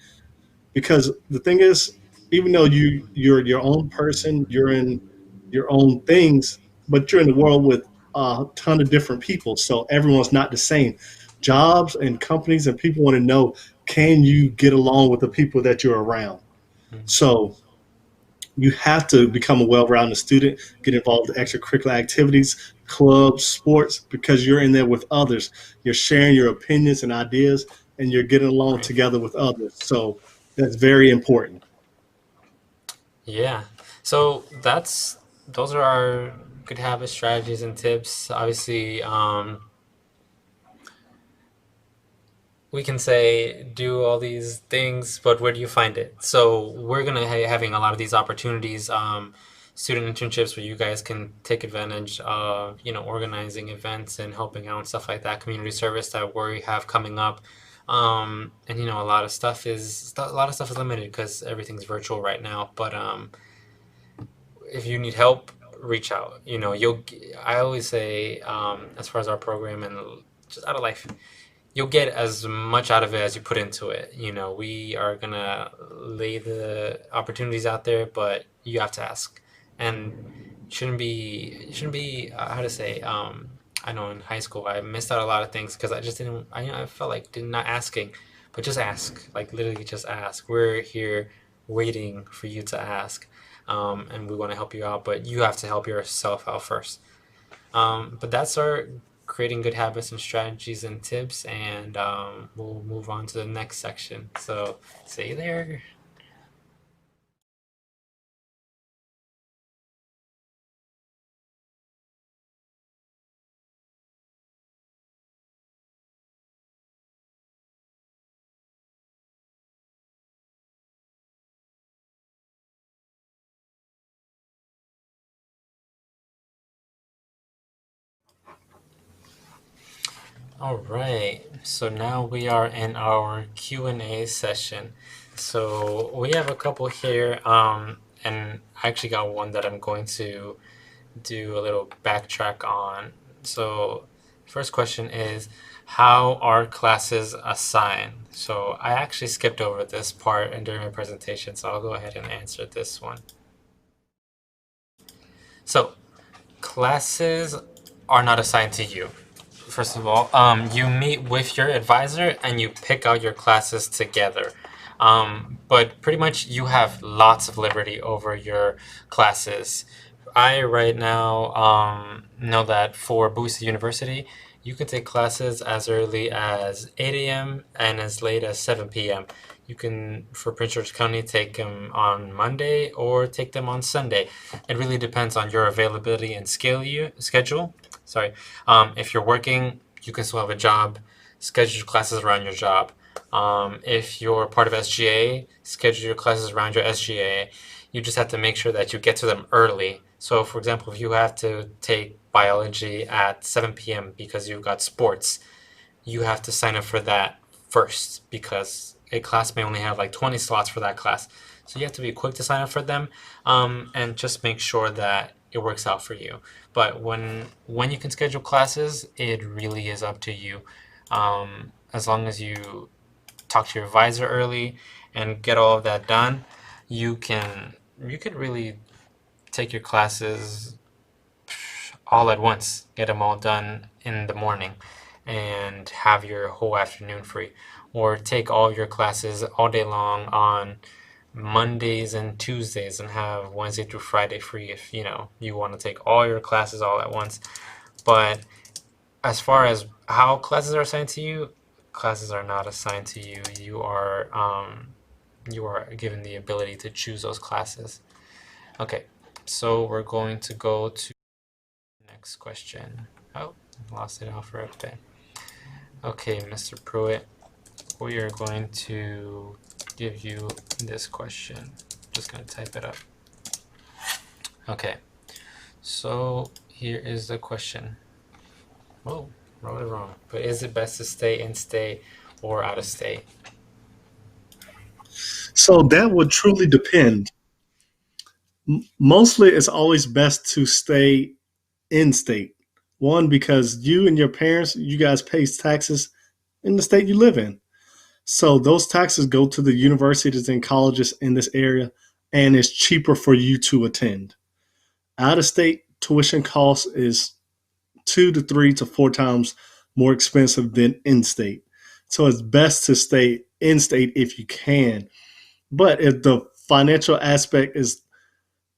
A: Because the thing is, even though you're your own person, you're in your own things, but you're in the world with a ton of different people, so everyone's not the same. Jobs and companies and people want to know, can you get along with the people that you're around? So you have to become a well-rounded student, get involved in extracurricular activities, clubs, sports, because you're in there with others. You're sharing your opinions and ideas, and you're getting along
C: right.
A: together with others. So that's very important.
C: Yeah. So those are our good habit strategies and tips. Obviously, we can say do all these things, but where do you find it? So we're gonna having a lot of these opportunities, student internships where you guys can take advantage of organizing events and helping out and stuff like that. Community service that we have coming up, and a lot of stuff is limited because everything's virtual right now. But if you need help, reach out. I always say, as far as our program and just out of life, you'll get as much out of it as you put into it. We are gonna lay the opportunities out there, but you have to ask, and shouldn't be how to say, I know in high school I missed out a lot of things because I just didn't. I felt like not asking, but just ask. Like literally, just ask. We're here waiting for you to ask, and we want to help you out. But you have to help yourself out first. But that's our creating good habits and strategies and tips, and we'll move on to the next section. So see you there. All right, so now we are in our Q&A session. So we have a couple here, and I actually got one that I'm going to do a little backtrack on. So first question is, how are classes assigned? So I actually skipped over this part and during my presentation, so I'll go ahead and answer this one. So classes are not assigned to you. First of all, you meet with your advisor and you pick out your classes together. But pretty much you have lots of liberty over your classes. I right now know that for Booster University, you can take classes as early as 8 a.m. and as late as 7 p.m. You can, for Prince George County, take them on Monday or take them on Sunday. It really depends on your availability and schedule. Sorry. If you're working, you can still have a job. Schedule your classes around your job. If you're part of SGA, schedule your classes around your SGA. You just have to make sure that you get to them early. So, for example, if you have to take biology at 7 p.m. because you've got sports, you have to sign up for that first because a class may only have like 20 slots for that class. So you have to be quick to sign up for them, and just make sure that it works out for you. But when you can schedule classes, it really is up to you. As long as you talk to your advisor early and get all of that done, you can really take your classes all at once, get them all done in the morning, and have your whole afternoon free. Or take all your classes all day long on Mondays and Tuesdays and have Wednesday through Friday free if you want to take all your classes all at once. But as far as how classes are assigned to you, classes are not assigned to you. You are given the ability to choose those classes. Okay, so we're going to go to next question. Oh, lost it off for a bit. Okay, Mr. Pruitt, we are going to give you this question. Just gonna type it up. Okay, so here is the question. Oh, wrote it wrong. But is it best to stay in state or out of state?
A: So that would truly depend. Mostly, it's always best to stay in state. One, because you and your parents, you guys pay taxes in the state you live in. So those taxes go to the universities and colleges in this area, and it's cheaper for you to attend. Out of state tuition cost is 2 to 3 to 4 times more expensive than in state. So it's best to stay in state if you can. But if the financial aspect is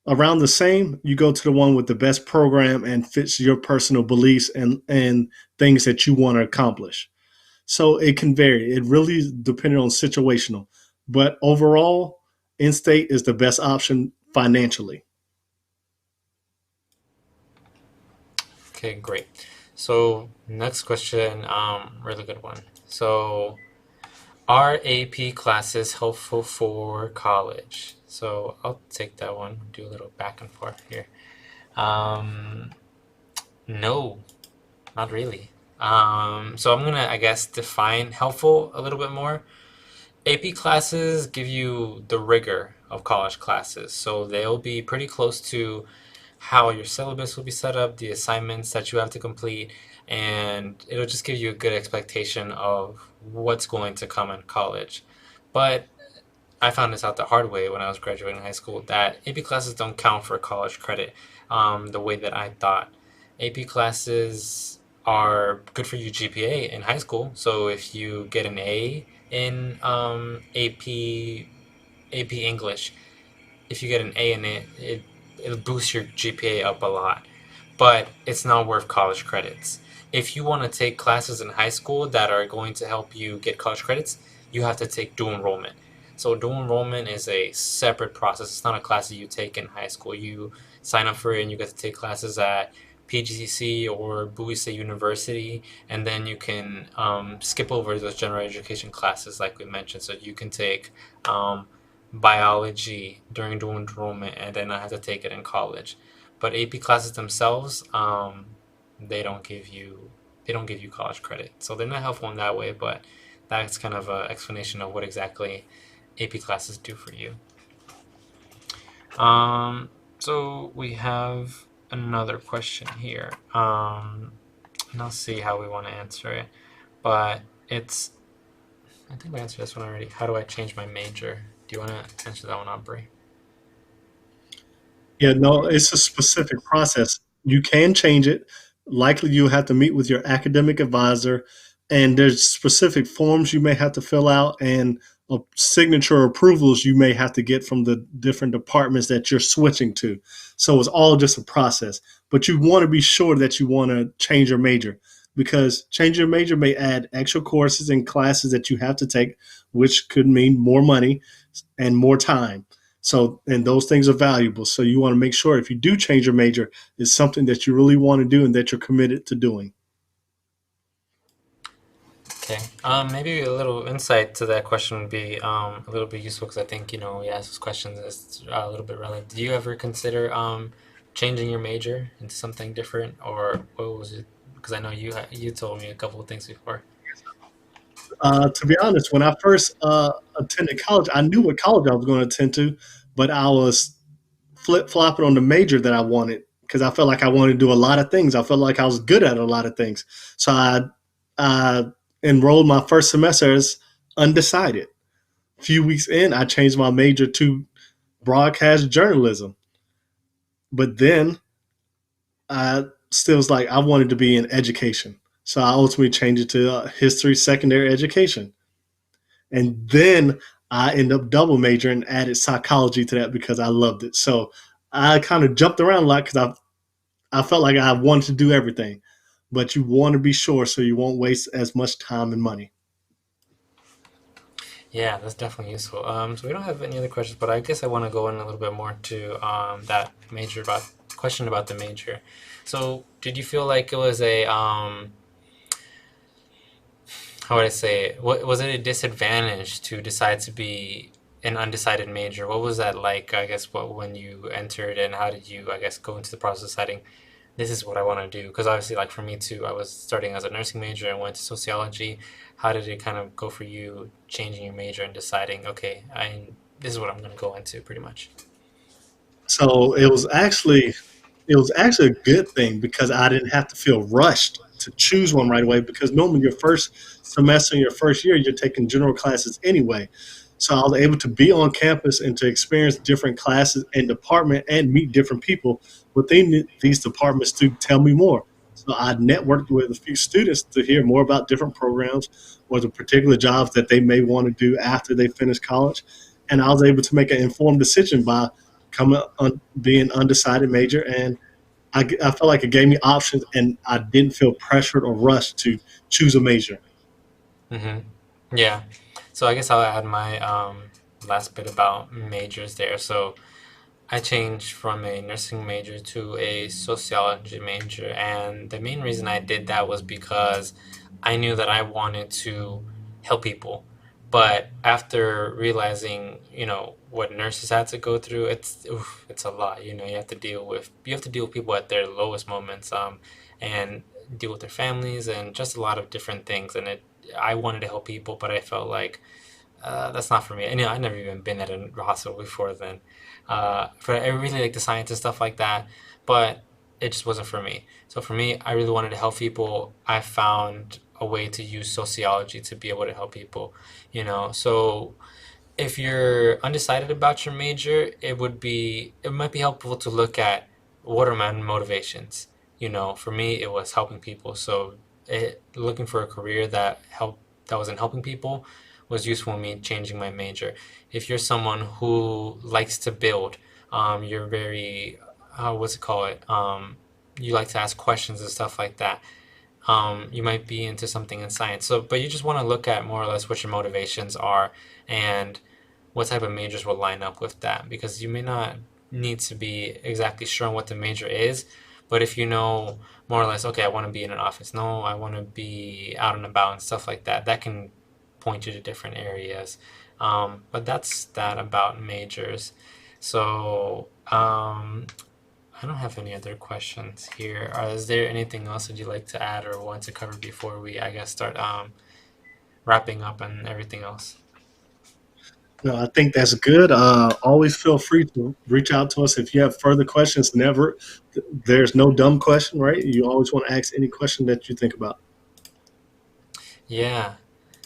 A: around the same, you go to the one with the best program and fits your personal beliefs and things that you want to accomplish. So it can vary. It really is depending on situational. But overall, in state is the best option financially.
C: Okay, great. So next question, really good one. So are AP classes helpful for college? So I'll take that one, do a little back and forth here. Um, no, not really. So I'm gonna, I guess, define helpful a little bit more. AP classes give you the rigor of college classes, so they'll be pretty close to how your syllabus will be set up, the assignments that you have to complete, and it'll just give you a good expectation of what's going to come in college. But I found this out the hard way when I was graduating high school that AP classes don't count for college credit the way that I thought. AP classes are good for your GPA in high school. So if you get an A in AP English, if you get an A in it, it'll boost your GPA up a lot. But it's not worth college credits. If you want to take classes in high school that are going to help you get college credits, you have to take dual enrollment. So dual enrollment is a separate process. It's not a class that you take in high school. You sign up for it and you get to take classes at PGCC or Bowie State University, and then you can skip over those general education classes like we mentioned. So you can take um, biology during dual enrollment, and then I have to take it in college. But AP classes themselves, they don't give you they don't give you college credit, so they're not helpful in that way. But that's kind of an explanation of what exactly AP classes do for you. So we have another question here. And I'll see how we want to answer it, but it's I think we answered this one already. How do I change my major? Do you want to answer that one, Aubrey?
A: Yeah, no, it's a specific process. You can change it. Likely, you have to meet with your academic advisor, and there's specific forms you may have to fill out and signature approvals you may have to get from the different departments that you're switching to. So it's all just a process. But you want to be sure that you want to change your major because changing your major may add extra courses and classes that you have to take, which could mean more money and more time. So, and those things are valuable. So you want to make sure if you do change your major, it's something that you really want to do and that you're committed to doing.
C: Okay. Maybe a little insight to that question would be a little bit useful because I think we ask those questions is a little bit relevant. Do you ever consider changing your major into something different, or what was it? Because I know you told me a couple of things before.
A: To be honest, when I first attended college, I knew what college I was going to attend to, but I was flip flopping on the major that I wanted because I felt like I wanted to do a lot of things. I felt like I was good at a lot of things. So I enrolled my first semester as undecided. A few weeks in, I changed my major to broadcast journalism. But then I still was like, I wanted to be in education. So I ultimately changed it to history, secondary education. And then I ended up double majoring and added psychology to that because I loved it. So I kind of jumped around a lot because I felt like I wanted to do everything. But you want to be sure so you won't waste as much time and money.
C: Yeah, that's definitely useful. So we don't have any other questions, but I guess I want to go in a little bit more to that major about question about the major. So did you feel like it was a how would I say it? What was it a disadvantage to decide to be an undecided major? What was that like? I guess what when you entered and how did you I guess go into the process of deciding this is what I want to do? Because obviously, like for me too, I was starting as a nursing major and went to sociology. How did it kind of go for you, changing your major and deciding, okay, I this is what I'm going to go into, pretty much?
A: So it was actually a good thing because I didn't have to feel rushed to choose one right away because normally your first semester in your first year you're taking general classes anyway. So I was able to be on campus and to experience different classes and department and meet different people within these departments to tell me more. So I networked with a few students to hear more about different programs or the particular jobs that they may want to do after they finish college. And I was able to make an informed decision by being undecided major, and I felt like it gave me options, and I didn't feel pressured or rushed to choose a major.
C: Hmm. Yeah. So I guess I'll add my last bit about majors there. So I changed from a nursing major to a sociology major, and the main reason I did that was because I knew that I wanted to help people. But after realizing, what nurses had to go through, it's a lot. You have to deal with people at their lowest moments, and deal with their families and just a lot of different things. And I wanted to help people, but I felt like that's not for me. And I've never even been at a hospital before then. But I really like the science and stuff like that, but it just wasn't for me. So for me, I really wanted to help people. I found a way to use sociology to be able to help people. So if you're undecided about your major, it might be helpful to look at what are my motivations. For me, it was helping people. So looking for a career that was in helping people was useful in me changing my major. If you're someone who likes to build, you're very, what's it called? You like to ask questions and stuff like that. You might be into something in science. So, but you just want to look at more or less what your motivations are and what type of majors will line up with that, because you may not need to be exactly sure on what the major is, but if you know more or less, okay, I want to be in an office, no, I want to be out and about and stuff like that, that can point you to different areas. But that's that about majors. So, I don't have any other questions here. Is there anything else that you'd like to add or want to cover before we, I guess, start wrapping up and everything else?
A: No, I think that's good. Always feel free to reach out to us if you have further questions. Never, there's no dumb question, right? You always want to ask any question that you think about.
C: Yeah,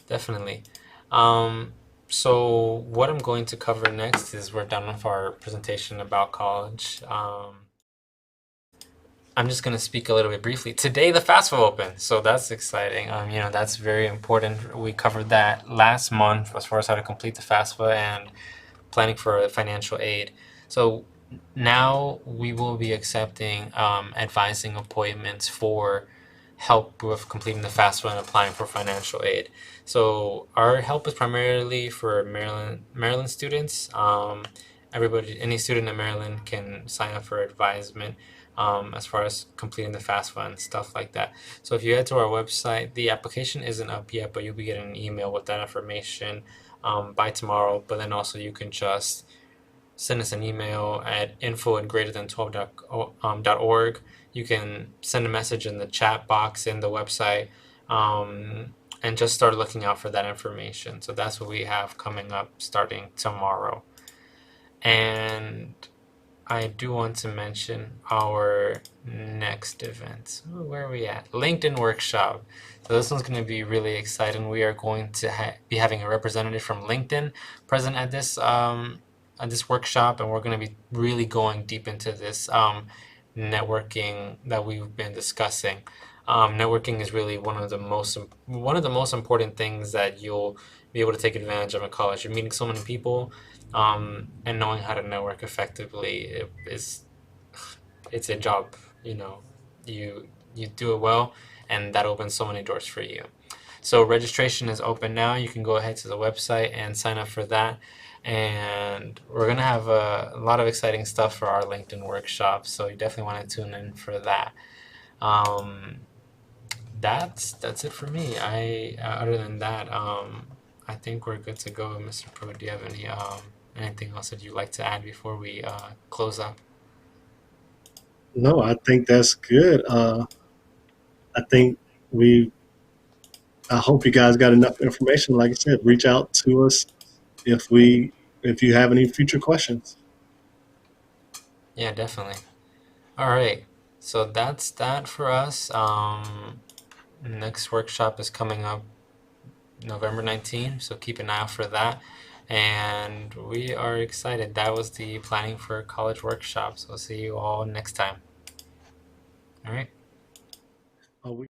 C: definitely. Um, so what I'm going to cover next is we're done with our presentation about college. I'm just going to speak a little bit briefly. Today, the FAFSA opened, so that's exciting. That's very important. We covered that last month as far as how to complete the FAFSA and planning for financial aid. So now we will be accepting advising appointments for help with completing the FAFSA and applying for financial aid. So our help is primarily for Maryland students. Everybody, any student in Maryland can sign up for advisement as far as completing the FAFSA and stuff like that. So if you head to our website, the application isn't up yet, but you'll be getting an email with that information by tomorrow. But then also you can just send us an email at info@greaterthan12.org. You can send a message in the chat box in the website, and just start looking out for that information. So that's what we have coming up starting tomorrow. And I do want to mention our next event. Ooh, where are we at? LinkedIn Workshop. So this one's going to be really exciting. We are going to be having a representative from LinkedIn present at this workshop, and we're going to be really going deep into this networking that we've been discussing. Networking is really one of the most important things that you'll be able to take advantage of in college. You're meeting so many people, and knowing how to network effectively it's a job. You do it well, and that opens so many doors for you. So registration is open now. You can go ahead to the website and sign up for that. And we're gonna have a lot of exciting stuff for our LinkedIn workshop. So you definitely want to tune in for that. Um, that's it for me. Other than that, I think we're good to go, Mr. Pro. Do you have anything else that you'd like to add before we close up?
A: No, I think that's good. I think we. I hope you guys got enough information. Like I said, reach out to us if we if you have any future questions.
C: Yeah, definitely. All right. So that's that for us. Next workshop is coming up November 19th, so keep an eye out for that. And we are excited. That was the planning for college workshop. So see you all next time. All right.
A: We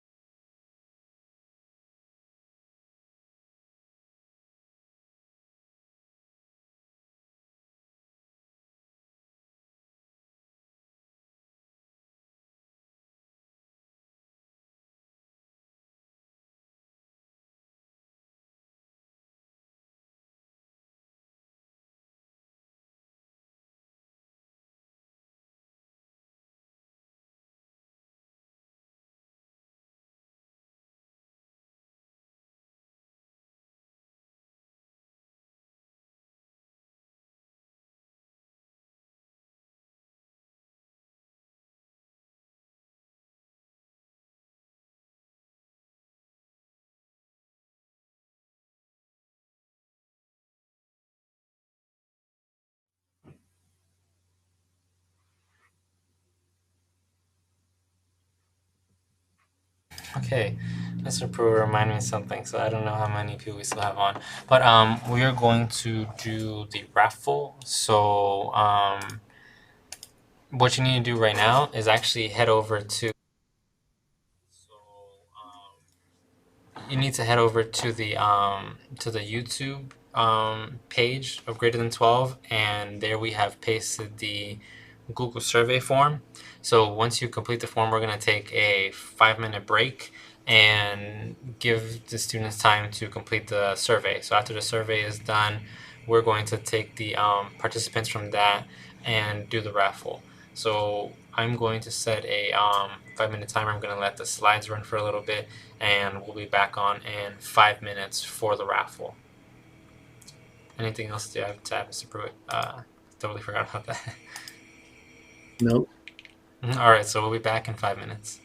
C: Okay. Mr. Brewer remind me of something, so I don't know how many people we still have on. But we are going to do the raffle. So what you need to do right now is actually head over to you need to head over to the YouTube page of Greater Than 12, and there we have pasted the Google survey form. So once you complete the form, we're going to take a 5-minute break and give the students time to complete the survey. So after the survey is done, we're going to take the participants from that and do the raffle. So I'm going to set a 5-minute timer. I'm going to let the slides run for a little bit, and we'll be back on in 5 minutes for the raffle. Anything else to add, Mr. Pruitt? Totally forgot about that.
A: Nope.
C: All right, so we'll be back in 5 minutes.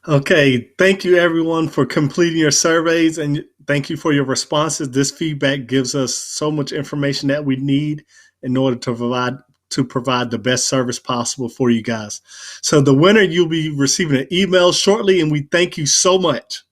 A: Okay, thank you everyone for completing your surveys and thank you for your responses. This feedback gives us so much information that we need in order to provide the best service possible for you guys. So the winner, you'll be receiving an email shortly and we thank you so much.